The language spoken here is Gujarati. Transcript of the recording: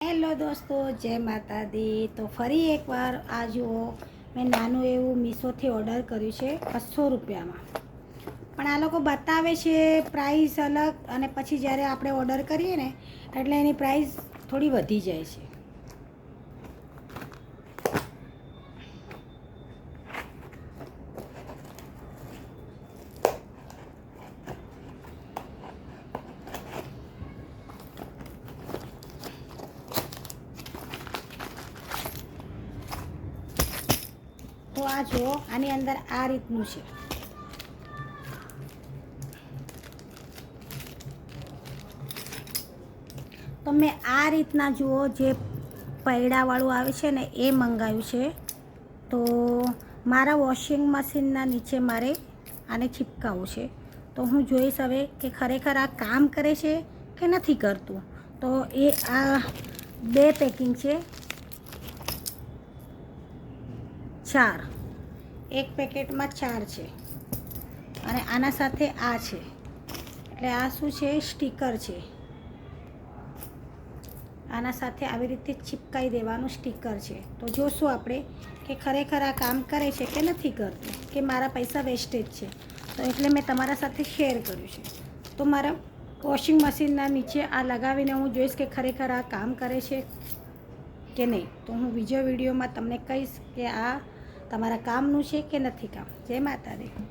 હેલો દોસ્તો, જય માતા દી। તો ફરી એકવાર આ જુઓ, મેં નાનું એવું મીશોથી ઓર્ડર કર્યું છે 200 રૂપિયામાં। પણ આ લોકો બતાવે છે પ્રાઇસ અલગ, અને પછી જ્યારે આપણે ઓર્ડર કરીએ ને એટલે એની પ્રાઇસ થોડી વધી જાય છે। તો આ જુઓ, આની અંદર આ રીતનું છે। તો મેં આ રીતના જુઓ, જે પૈડાવાળું આવે છે ને એ મંગાવ્યું છે। તો મારા વોશિંગ મશીનના નીચે મારે આને ચિપકાવવું છે। તો હું જોઈશ હવે કે ખરેખર આ કામ કરે છે કે નથી કરતું। તો એ આ 2 પેકિંગ છે, 4, એક પેકેટમાં 4 છે, અને આના સાથે આ છે, એટલે આ શું છે, સ્ટીકર છે। આના સાથે આવી રીતે ચિપકાઈ દેવાનું સ્ટીકર છે। તો જોશું આપણે કે ખરેખર આ કામ કરે છે કે નથી કરતું, કે મારા પૈસા વેસ્ટેજ છે। તો એટલે મેં તમારા સાથે શેર કર્યું છે। તો મારા વોશિંગ મશીનના નીચે આ લગાવીને હું જોઈશ કે ખરેખર આ કામ કરે છે કે નહીં। તો હું બીજો વિડીયોમાં તમને કહીશ કે આ તમારા કામનું છે કે નથી કામ। જય માતા દી।